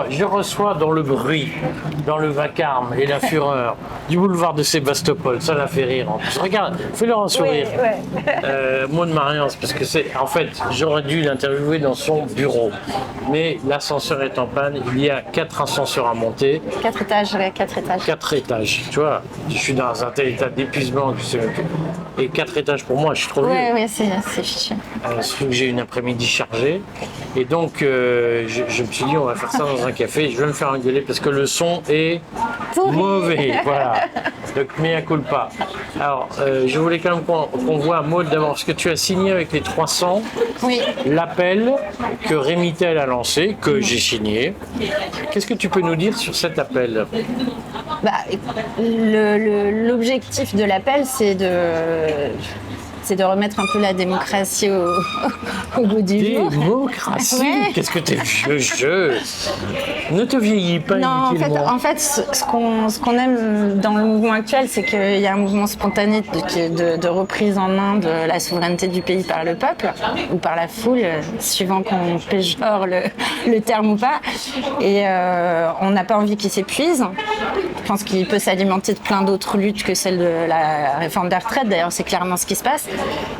Je reçois dans le bruit, dans le vacarme et la fureur du boulevard de Sébastopol. Ça la fait rire en plus. Regarde, fais-leur un sourire. Maud Mariance, parce que en fait, j'aurais dû l'interviewer dans son bureau. Mais l'ascenseur est en panne. Il y a 4 ascenseurs à monter. 4 étages, 4 étages. 4 étages, tu vois. Je suis dans un tel état d'épuisement. Et 4 étages pour moi, je suis trop vieux. Oui, c'est fichu. Surtout que j'ai une après-midi chargée. Et donc, je me suis dit, on va faire ça dans un café. Je vais me faire engueuler parce que le son est mauvais. Voilà. Donc, mea culpa. Alors, je voulais quand même qu'on voit, Maud, d'abord ce que tu as signé avec les 300. Oui. L'appel que Rémitel a lancé, que j'ai signé. Qu'est-ce que tu peux nous dire sur cet appel ? L'objectif de l'appel, c'est de remettre un peu la démocratie au bout du jour. Démocratie ouais. Qu'est-ce que t'es vieux jeu. Ne te vieillis pas inutilement. En fait, ce qu'on aime dans le mouvement actuel, c'est qu'il y a un mouvement spontané de reprise en main de la souveraineté du pays par le peuple ou par la foule, suivant qu'on péjore le terme ou pas. Et on n'a pas envie qu'il s'épuise. Je pense qu'il peut s'alimenter de plein d'autres luttes que celle de la réforme des retraites. D'ailleurs, c'est clairement ce qui se passe.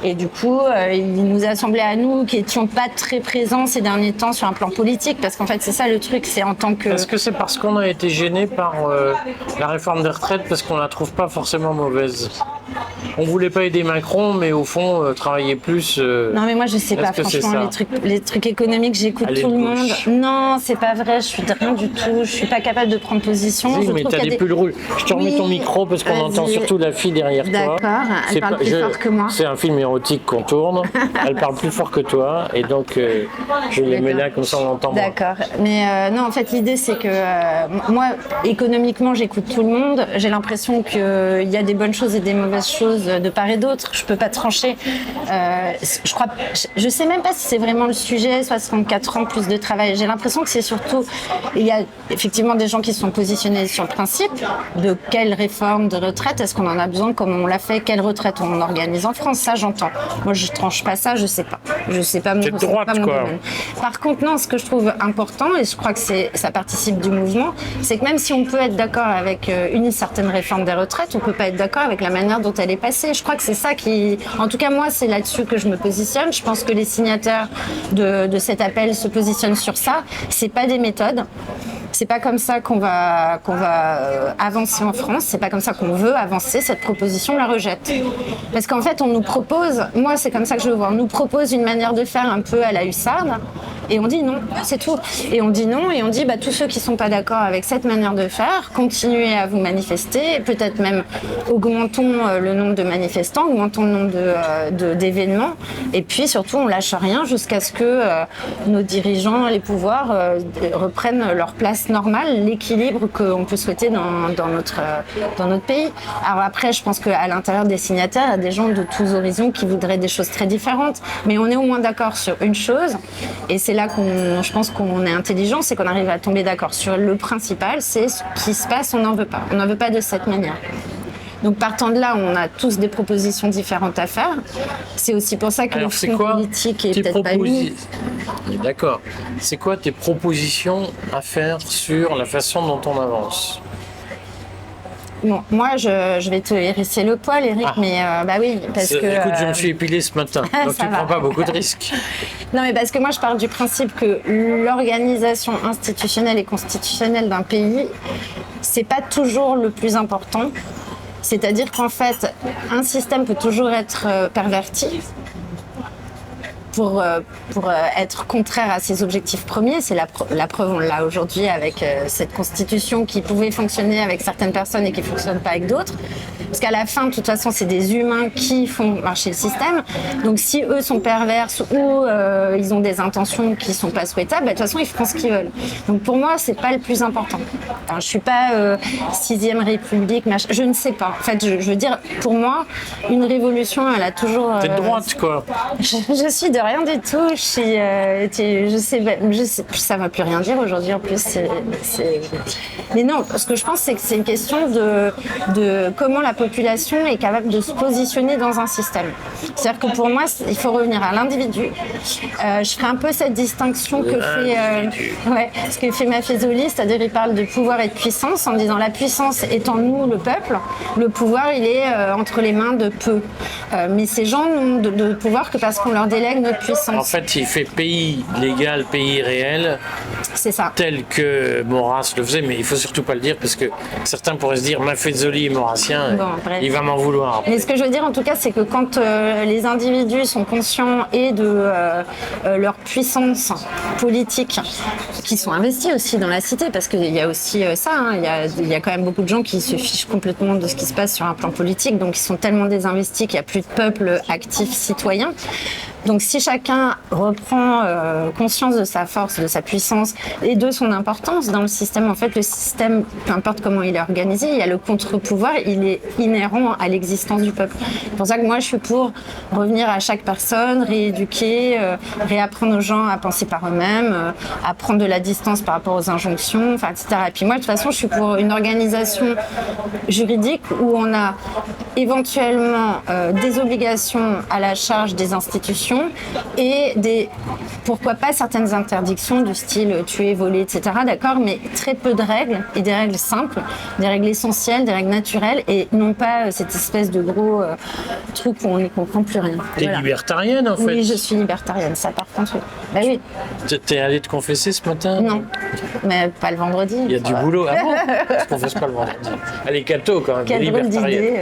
Et du coup, il nous a semblé à nous qui n'étions pas très présents ces derniers temps sur un plan politique, parce qu'en fait, c'est ça le truc, c'est en tant que... Est-ce que c'est parce qu'on a été gêné par la réforme des retraites, parce qu'on la trouve pas forcément mauvaise ? On voulait pas aider Macron, mais au fond, travailler plus... Non, mais moi, je sais pas, franchement, les trucs économiques, j'écoute tout le monde. Non, c'est pas vrai, je suis de rien du tout, je suis pas capable de prendre position. Oui, mais t'as des pulls rouges. Je te remets ton micro, parce qu'on entend surtout la fille derrière toi. D'accord, elle parle plus fort que moi. C'est un film érotique qu'on tourne, elle parle plus fort que toi, et donc je les mets là, comme ça on entend moins. D'accord, mais non, en fait, l'idée, c'est que moi, économiquement, j'écoute tout le monde. J'ai l'impression qu'il y a des bonnes choses et des mauvaises choses de part et d'autre. Je peux pas trancher. Je sais même pas si c'est vraiment le sujet, 64 ans plus de travail. J'ai l'impression que c'est surtout, il y a effectivement des gens qui se sont positionnés sur le principe de quelle réforme de retraite, est-ce qu'on en a besoin, comment on l'a fait, quelle retraite on organise en France, ça j'entends. Moi je tranche pas ça, je sais pas. C'est pas mon domaine. Par contre, non, ce que je trouve important, et je crois que ça participe du mouvement, c'est que même si on peut être d'accord avec une certaine réforme des retraites, on peut pas être d'accord avec la manière dont elle est passée. Je crois que c'est ça qui... En tout cas, moi, c'est là-dessus que je me positionne. Je pense que les signataires de cet appel se positionnent sur ça. C'est pas des méthodes. C'est pas comme ça qu'on va avancer en France. C'est pas comme ça qu'on veut avancer. Cette proposition, on la rejette. Parce qu'en fait, on nous propose, moi, c'est comme ça que je le vois, on nous propose une manière de faire un peu à la hussarde. Et on dit non, c'est tout. Et on dit non, et on dit tous ceux qui sont pas d'accord avec cette manière de faire, continuez à vous manifester, peut-être même augmentons le nombre de manifestants, augmentons le nombre d'événements, et puis surtout on lâche rien jusqu'à ce que nos dirigeants, les pouvoirs reprennent leur place normale, l'équilibre qu'on peut souhaiter dans notre pays. Alors après, je pense qu'à l'intérieur des signataires, il y a des gens de tous horizons qui voudraient des choses très différentes, mais on est au moins d'accord sur une chose, et c'est là je pense qu'on est intelligent, c'est qu'on arrive à tomber d'accord sur le principal, c'est ce qui se passe, on n'en veut pas. On n'en veut pas de cette manière. Donc partant de là, on a tous des propositions différentes à faire. C'est aussi pour ça que le front politique est peut-être pas mis. D'accord. C'est quoi tes propositions à faire sur la façon dont on avance ? Bon, moi, je vais te hérisser le poil, Eric, mais oui, parce que... Écoute, je me suis épilé ce matin, donc tu ne prends pas beaucoup de risques. Non, mais parce que moi, je pars du principe que l'organisation institutionnelle et constitutionnelle d'un pays, c'est pas toujours le plus important. C'est-à-dire qu'en fait, un système peut toujours être perverti pour être contraire à ses objectifs premiers. C'est la preuve, on l'a aujourd'hui avec cette constitution qui pouvait fonctionner avec certaines personnes et qui ne fonctionne pas avec d'autres. Parce qu'à la fin, de toute façon, c'est des humains qui font marcher le système. Donc si eux sont perverses ou ils ont des intentions qui ne sont pas souhaitables, de toute façon, ils feront ce qu'ils veulent. Donc pour moi, c'est pas le plus important. Enfin, je ne suis pas 6e République, je ne sais pas. En fait, je veux dire, pour moi, une révolution, elle a toujours... T'es de droite, quoi. Je suis de rien du tout. Je sais, ça va plus rien dire aujourd'hui en plus. Mais non, ce que je pense, c'est que c'est une question de comment la population est capable de se positionner dans un système. C'est-à-dire que pour moi, il faut revenir à l'individu. Je ferai un peu cette distinction ce que fait Maffezoli, c'est-à-dire il parle de pouvoir et de puissance en disant la puissance est en nous, le peuple, le pouvoir il est entre les mains de peu. Mais ces gens n'ont de pouvoir que parce qu'on leur délègue notre puissance. En fait, il fait pays légal, pays réel. C'est ça. Tel que Maurras le faisait, mais il faut surtout pas le dire parce que certains pourraient se dire Maffezoli est maurassien, il va m'en vouloir. Mais ce que je veux dire en tout cas, c'est que quand les individus sont conscients et de leur puissance politique, qui sont investis aussi dans la cité, parce qu'il y a aussi ça, il y a quand même beaucoup de gens qui se fichent complètement de ce qui se passe sur un plan politique, donc ils sont tellement désinvestis qu'il n'y a plus de peuple actif citoyen. Donc si chacun reprend conscience de sa force, de sa puissance et de son importance dans le système, en fait le système, peu importe comment il est organisé, il y a le contre-pouvoir, il est inhérent à l'existence du peuple. C'est pour ça que moi je suis pour revenir à chaque personne, rééduquer, réapprendre aux gens à penser par eux-mêmes, à prendre de la distance par rapport aux injonctions, enfin, etc. Et puis moi de toute façon je suis pour une organisation juridique où on a éventuellement des obligations à la charge des institutions et pourquoi pas certaines interdictions du style tuer, voler, etc. D'accord, mais très peu de règles et des règles simples, des règles essentielles, des règles naturelles et non pas cette espèce de gros truc où on ne comprend plus rien. T'es libertarienne en fait? Oui, je suis libertarienne, ça par contre oui. Bah oui. T'es allée te confesser ce matin? Non, mais pas le vendredi. Il y a du boulot. Ah bon? Je ne confesse pas le vendredi. Elle est catho quand même. Quelle drôle d'idée.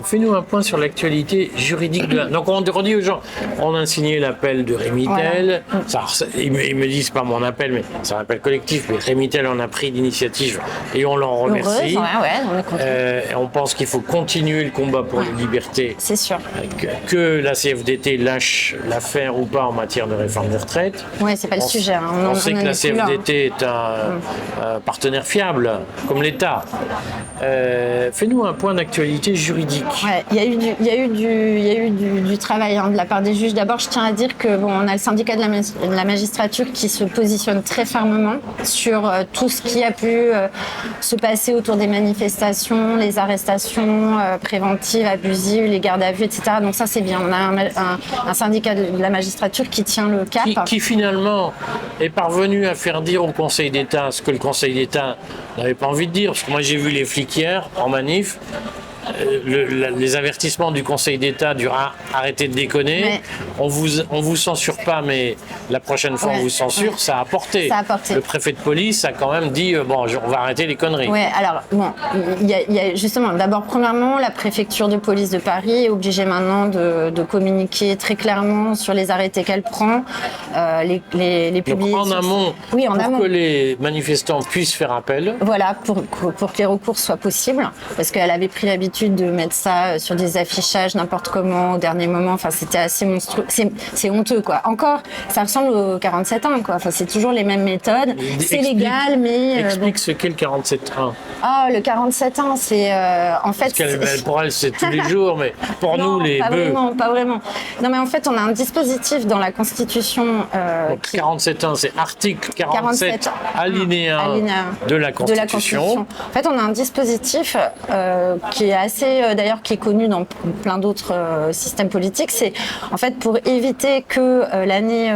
Fais-nous un point sur l'actualité juridique de la... Donc on redit aux gens, on a signé l'appel de Rémitel. Voilà. Ils me disent pas mon appel, mais c'est un appel collectif. Mais Rémitel en a pris l'initiative et on l'en remercie. On pense qu'il faut continuer le combat pour les libertés. C'est sûr. Que la CFDT lâche l'affaire ou pas en matière de réforme des retraites. Oui, c'est pas le sujet. On sait que la CFDT est un partenaire fiable, comme l'État. Fais-nous un point d'actualité juridique. Ouais, il y a eu du travail de la part des juges. D'abord, je tiens à dire que on a le syndicat de la magistrature qui se positionne très fermement sur tout ce qui a pu se passer autour des manifestations, les arrestations préventives, abusives, les gardes à vue, etc. Donc ça, c'est bien. On a un syndicat de la magistrature qui tient le cap. Qui finalement est parvenu à faire dire au Conseil d'État ce que le Conseil d'État n'avait pas envie de dire. Parce que moi, j'ai vu les flics hier en manif. Les avertissements du Conseil d'État du arrêtez de déconner, mais on vous censure pas, mais la prochaine fois on vous censure, ça a porté. Le préfet de police a quand même dit on va arrêter les conneries. Ouais, alors il y a justement, d'abord premièrement, la préfecture de police de Paris est obligée maintenant de communiquer très clairement sur les arrêtés qu'elle prend, les publier. Donc en amont, que les manifestants puissent faire appel. Voilà, pour que les recours soient possibles, parce qu'elle avait pris l'habitude de mettre ça sur des affichages n'importe comment au dernier moment. Enfin, c'était assez monstrueux. C'est honteux, quoi. Encore, ça ressemble au 47.1, quoi. Enfin, c'est toujours les mêmes méthodes. C'est légal, mais... Explique ce qu'est le 47.1. Ah, le 47.1, c'est... en fait... Pour elle, c'est tous les jours, mais pour nous, les bœufs... Pas vraiment. Non, mais en fait, on a un dispositif dans la Constitution... Donc, 47.1, c'est article 47 alinéa de la Constitution. En fait, on a un dispositif qui est assez, d'ailleurs, qui est connu dans plein d'autres systèmes politiques. C'est en fait pour éviter que l'année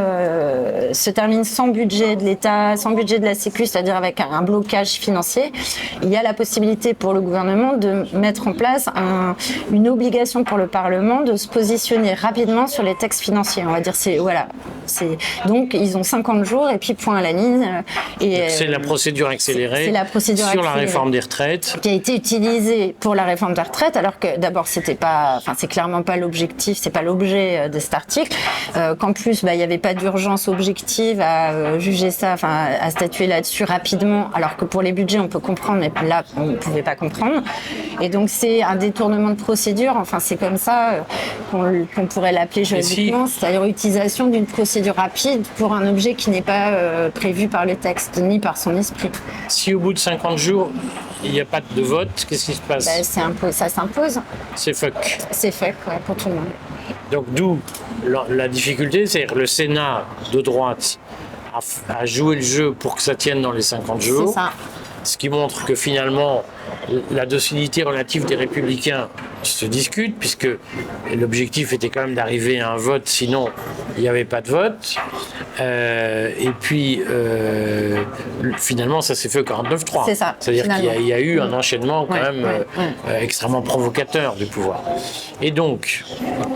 se termine sans budget de l'État, sans budget de la Sécu, c'est-à-dire avec un blocage financier. Il y a la possibilité pour le gouvernement de mettre en place une obligation pour le Parlement de se positionner rapidement sur les textes financiers. On va dire, donc ils ont 50 jours et puis point à la ligne. C'est la procédure accélérée sur la réforme des retraites qui a été utilisée pour la réforme des retraites, alors que d'abord c'est clairement pas l'objectif, c'est pas l'objet de cet article, qu'en plus il n'y avait pas d'urgence objective à juger ça, à statuer là-dessus rapidement, alors que pour les budgets on peut comprendre, mais là on ne pouvait pas comprendre, et donc c'est un détournement de procédure, c'est comme ça qu'on pourrait l'appeler juridiquement, c'est-à-dire utilisation d'une procédure rapide pour un objet qui n'est pas prévu par le texte ni par son esprit. Si au bout de 50 jours il n'y a pas de vote, qu'est-ce qui se passe? Ça s'impose. C'est fuck. C'est fuck, pour tout le monde. Donc d'où la difficulté, c'est que le Sénat de droite a joué le jeu pour que ça tienne dans les 50 jours. C'est ça. Ce qui montre que finalement, la docilité relative des Républicains se discute, puisque l'objectif était quand même d'arriver à un vote, sinon il n'y avait pas de vote. Et puis, finalement, ça s'est fait au 49-3. C'est ça. C'est-à-dire qu'il y a eu un enchaînement quand même extrêmement provocateur du pouvoir. Et donc,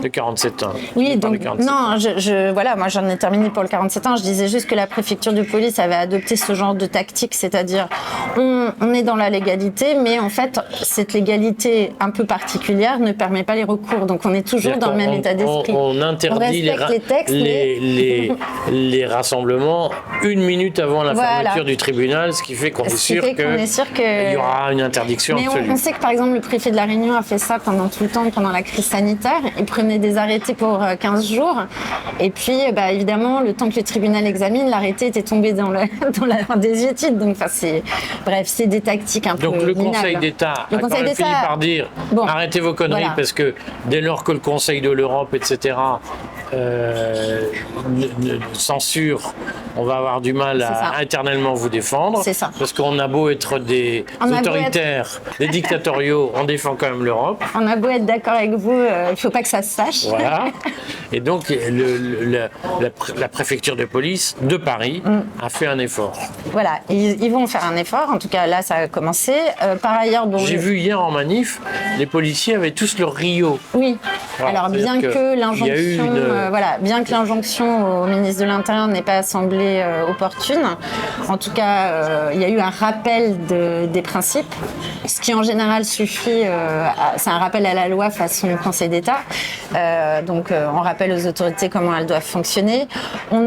le 47 ans. Oui, donc, non, voilà, moi j'en ai terminé pour le 47 ans. Je disais juste que la préfecture de police avait adopté ce genre de tactique, c'est-à-dire on est dans la légalité, mais en fait, cette légalité un peu particulière ne permet pas les recours. Donc on est toujours dans le même état d'esprit. On interdit les rassemblements 1 minute avant la fermeture du tribunal, ce qui fait qu'on est sûr qu'il y aura une interdiction absolue. On sait que par exemple le préfet de la Réunion a fait ça pendant tout le temps, pendant la crise sanitaire. Il prenait des arrêtés pour 15 jours. Et puis évidemment, le temps que le tribunal examine, l'arrêté était tombé dans la désuétude. Donc bref, c'est des tactiques un peu Donc le minables. Conseil d'État a quand même fini par dire arrêtez vos conneries, parce que dès lors que le Conseil de l'Europe, etc., censure, on va avoir du mal à éternellement vous défendre. C'est ça. Parce qu'on a beau être des autoritaires, des dictatoriaux, on défend quand même l'Europe. On a beau être d'accord avec vous, il ne faut pas que ça se sache. Voilà. Et donc la préfecture de police de Paris a fait un effort. Voilà, ils vont faire un effort. En tout cas, là, ça a commencé. Par ailleurs, j'ai vu hier en manif, les policiers avaient tous leur Rio. Oui. Voilà, alors bien que l'injonction au ministre de l'Intérieur n'ait pas semblé opportune, en tout cas, il y a eu un rappel des principes, ce qui en général suffit. C'est un rappel à la loi façon Conseil d'État. Donc, on rappelle aux autorités comment elles doivent fonctionner. On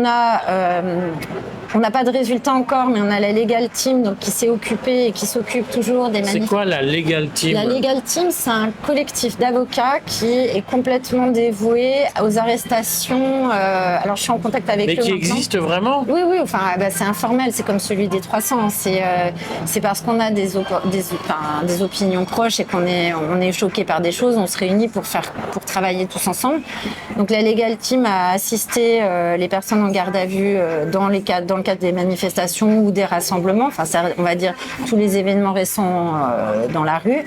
n'a pas de résultat encore, mais on a la Legal Team donc, qui s'est occupée et qui s'occupe toujours des manifestations. C'est quoi la Legal Team ? La Legal Team, c'est un collectif d'avocats qui est complètement dévoué aux arrestations. Alors, je suis en contact avec eux. Mais qui existe vraiment ? Oui, enfin, c'est informel, c'est comme celui des 300. C'est parce qu'on a des opinions proches et qu'on est choqué par des choses, on se réunit pour travailler tous ensemble. Donc, la Legal Team a assisté les personnes en garde à vue dans le cadre des manifestations ou des rassemblements, enfin, on va dire tous les événements récents dans la rue.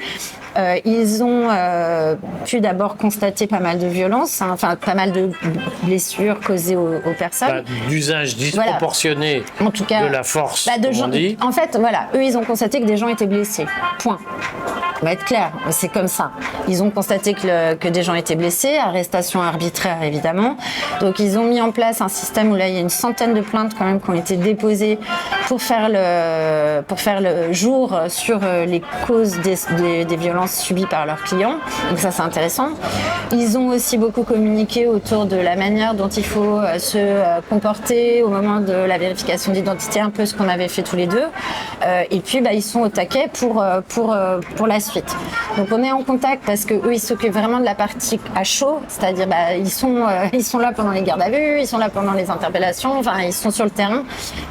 Ils ont pu d'abord constater pas mal de violences, pas mal de blessures causées aux personnes. D'usage disproportionné en tout cas, de la force, comme on dit. En fait, voilà, eux, ils ont constaté que des gens étaient blessés. Point. On va être clair, c'est comme ça. Ils ont constaté que des gens étaient blessés, arrestation arbitraire évidemment. Donc ils ont mis en place un système où là il y a une centaine de plaintes quand même qui ont été déposées pour faire le jour sur les causes des violences subies par leurs clients. Donc ça c'est intéressant. Ils ont aussi beaucoup communiqué autour de la manière dont il faut se comporter au moment de la vérification d'identité, un peu ce qu'on avait fait tous les deux. Et puis ils sont au taquet pour la suite. Donc on est en contact parce que eux ils s'occupent vraiment de la partie à chaud, c'est-à-dire ils sont là pendant les gardes à vue, ils sont là pendant les interpellations, enfin ils sont sur le terrain.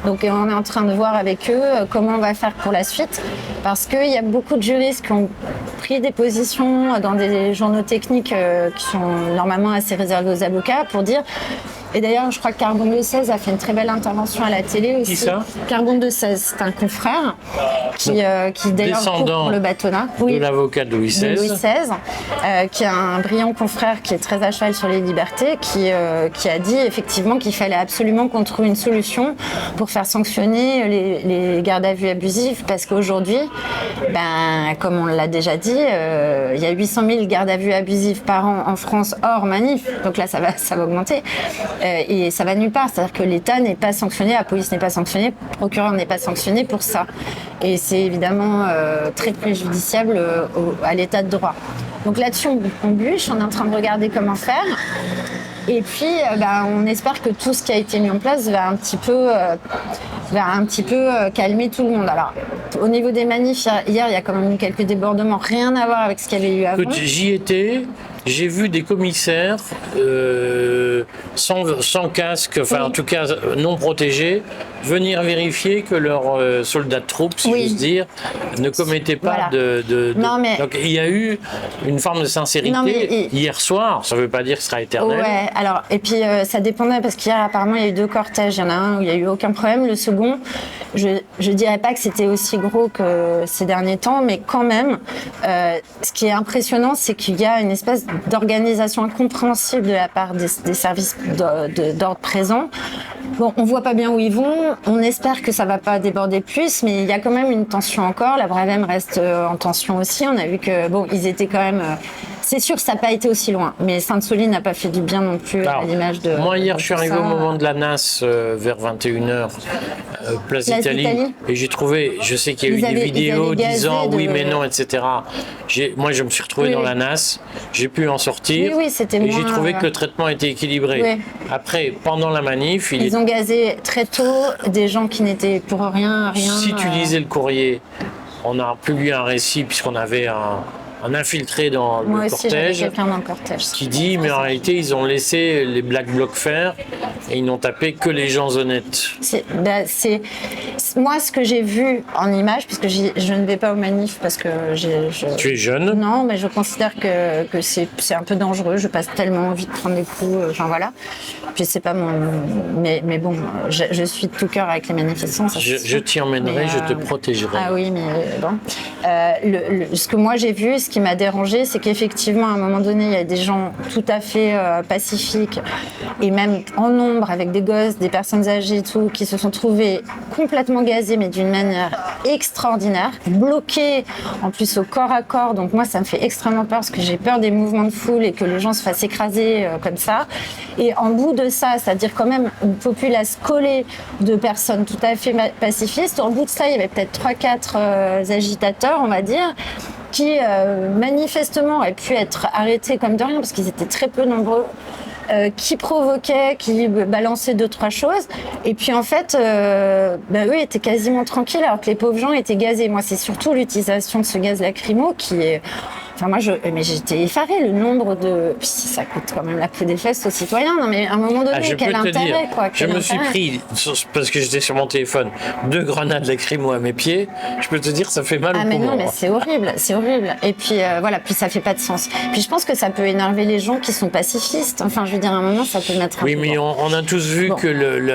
Donc on est en train de voir avec eux comment on va faire pour la suite, parce qu'il y a beaucoup de juristes qui ont pris des positions dans des journaux techniques qui sont normalement assez réservés aux avocats pour dire. Et d'ailleurs, je crois que Carbone de 16 a fait une très belle intervention à la télé aussi. Qui ça ? Carbone de 16, c'est un confrère qui d'ailleurs court pour le bâtonnat. Oui, de l'avocat de Louis XVI. Qui est un brillant confrère qui est très à cheval sur les libertés, qui a dit effectivement qu'il fallait absolument qu'on trouve une solution pour faire sanctionner les gardes à vue abusifs, parce qu'aujourd'hui, comme on l'a déjà dit, il y a 800 000 gardes à vue abusifs par an en France hors manif. Donc là, ça va augmenter. Et ça va nulle part, c'est-à-dire que l'État n'est pas sanctionné, la police n'est pas sanctionnée, le procureur n'est pas sanctionné pour ça. Et c'est évidemment très préjudiciable à l'État de droit. Donc là-dessus, on bûche, on est en train de regarder comment faire. Et puis, on espère que tout ce qui a été mis en place va un petit peu calmer tout le monde. Alors, au niveau des manifs, hier, il y a quand même eu quelques débordements, rien à voir avec ce qu'il y avait eu avant. Écoute, j'y étais. j'ai vu des commissaires sans casque, enfin en tout cas non protégés, venir vérifier que leurs soldats de troupes, si j'ose dire, ne commettaient pas Non, mais... Donc il y a eu une forme de sincérité hier soir, ça ne veut pas dire que ce sera éternel. Ouais, alors, et puis ça dépendait parce qu'hier apparemment il y a eu 2 cortèges, il y en a un où il n'y a eu aucun problème, le second, je dirais pas que c'était aussi gros que ces derniers temps, mais quand même, ce qui est impressionnant, c'est qu'il y a une espèce d'organisation incompréhensible de la part des services d'ordre présents. Bon, on voit pas bien où ils vont, on espère que ça va pas déborder plus, mais il y a quand même une tension encore. La Bravem reste en tension aussi. On a vu que bon, ils étaient quand même. C'est sûr que ça n'a pas été aussi loin, mais Sainte-Soline n'a pas fait du bien non plus à l'image de. Moi hier, je suis arrivé au moment de la NAS vers 21h, place d'Italie, et j'ai trouvé, je sais qu'il y a eu des vidéos disant oui mais non, etc. Moi je me suis retrouvé dans la NAS, j'ai pu en sortir, oui, c'était et j'ai trouvé que le traitement était équilibré. Oui. Après, pendant la manif, ils ont gazé très tôt des gens qui n'étaient pour rien. Si tu lisais le courrier, on a publié un récit puisqu'on avait un infiltré dans le cortège, qui dit mais en réalité ils ont laissé les Black Blocs faire et ils n'ont tapé que les gens honnêtes. Moi ce que j'ai vu en image, parce que je ne vais pas aux manifs parce que tu es jeune. Non, mais je considère que c'est un peu dangereux, je passe tellement envie de prendre des coups, enfin voilà. Puis c'est pas mon... Mais bon, je suis de tout cœur avec les manifestants. Je t'y emmènerai, je te protégerai. Ah oui, mais bon. Ce que moi j'ai vu, ce qui m'a dérangé, c'est qu'effectivement, à un moment donné, il y a des gens tout à fait pacifiques et même en nombre, avec des gosses, des personnes âgées et tout, qui se sont trouvés complètement gazés, mais d'une manière extraordinaire, bloqués en plus au corps à corps. Donc moi, ça me fait extrêmement peur parce que j'ai peur des mouvements de foule et que les gens se fassent écraser comme ça. Et en bout de ça, c'est-à-dire quand même une populace collée de personnes tout à fait pacifistes, en bout de ça, il y avait peut-être 3-4 agitateurs, on va dire, qui manifestement auraient pu être arrêtés comme de rien parce qu'ils étaient très peu nombreux, qui provoquaient, qui balançaient 2-3 choses, et puis en fait eux étaient quasiment tranquilles alors que les pauvres gens étaient gazés. Moi c'est surtout l'utilisation de ce gaz lacrymo qui est... Enfin moi j'étais effarée, le nombre de... Puis ça coûte quand même la peau des fesses aux citoyens, non mais à un moment donné, quel intérêt quoi. Je me suis pris, parce que j'étais sur mon téléphone, 2 grenades lacrymo à mes pieds, je peux te dire ça fait mal au poumon. Ah mais non mais c'est horrible. Et puis voilà, puis ça fait pas de sens. Puis je pense que ça peut énerver les gens qui sont pacifistes, enfin je veux dire à un moment ça peut mettre un peu... Oui mais on a tous vu que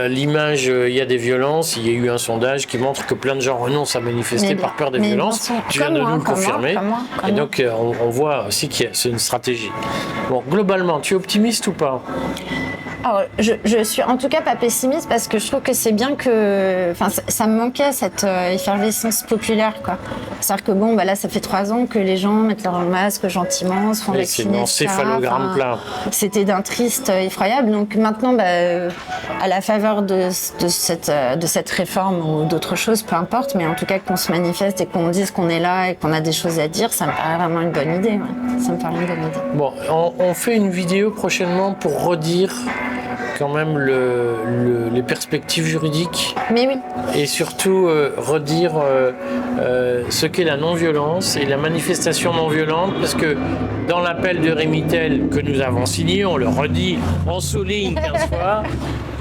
l'image, il y a des violences, il y a eu un sondage qui montre que plein de gens renoncent à manifester par peur des violences, tu viens de nous le confirmer, et donc on voit aussi que c'est une stratégie. Bon, globalement, tu es optimiste ou pas ? Alors, je suis en tout cas pas pessimiste parce que je trouve que c'est bien que... Enfin, ça me manquait cette effervescence populaire, quoi. C'est-à-dire que bon, là, ça fait 3 ans que les gens mettent leur masque gentiment, se font vacciner, c'est mon céphalogramme plein. C'était d'un triste effroyable. Donc maintenant, à la faveur de cette réforme ou d'autres choses, peu importe, mais en tout cas qu'on se manifeste et qu'on dise qu'on est là et qu'on a des choses à dire, ça me paraît vraiment une bonne idée. Ouais. Ça me paraît une bonne idée. Bon, on fait une vidéo prochainement pour redire quand même les perspectives juridiques. Mais oui. Et surtout redire ce qu'est la non-violence et la manifestation non-violente, parce que dans l'appel de Rémy-Tel que nous avons signé, on le redit, on souligne 15 fois,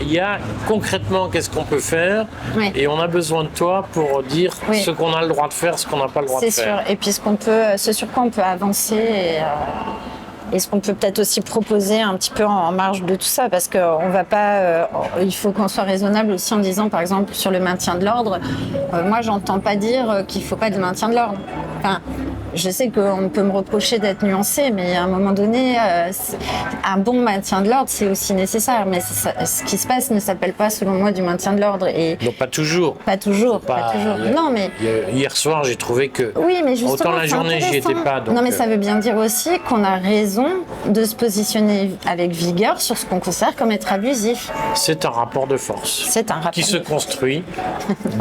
il y a concrètement qu'est-ce qu'on peut faire, et on a besoin de toi pour dire ce qu'on a le droit de faire, ce qu'on n'a pas le droit de faire. C'est sûr, et puis ce sur quoi on peut avancer et ce qu'on peut peut-être aussi proposer un petit peu en marge de tout ça, parce qu'on va pas, il faut qu'on soit raisonnable aussi en disant, par exemple, sur le maintien de l'ordre, moi j'entends pas dire qu'il faut pas de maintien de l'ordre. Enfin, je sais qu'on peut me reprocher d'être nuancé, mais à un moment donné, un bon maintien de l'ordre, c'est aussi nécessaire. Mais ce qui se passe ne s'appelle pas, selon moi, du maintien de l'ordre. Donc pas toujours. Pas toujours. Non, mais hier soir, j'ai trouvé que mais autant la journée, j'y étais pas. Donc non, mais ça veut bien dire aussi qu'on a raison de se positionner avec vigueur sur ce qu'on considère comme être abusif. C'est un rapport de force. C'est un rapport qui se construit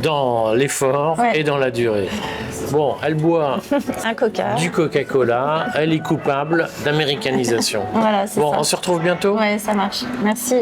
dans l'effort et dans la durée. Bon, elle boit du Coca-Cola, elle est coupable d'américanisation. Voilà, c'est ça. On se retrouve bientôt ? Ouais, ça marche. Merci.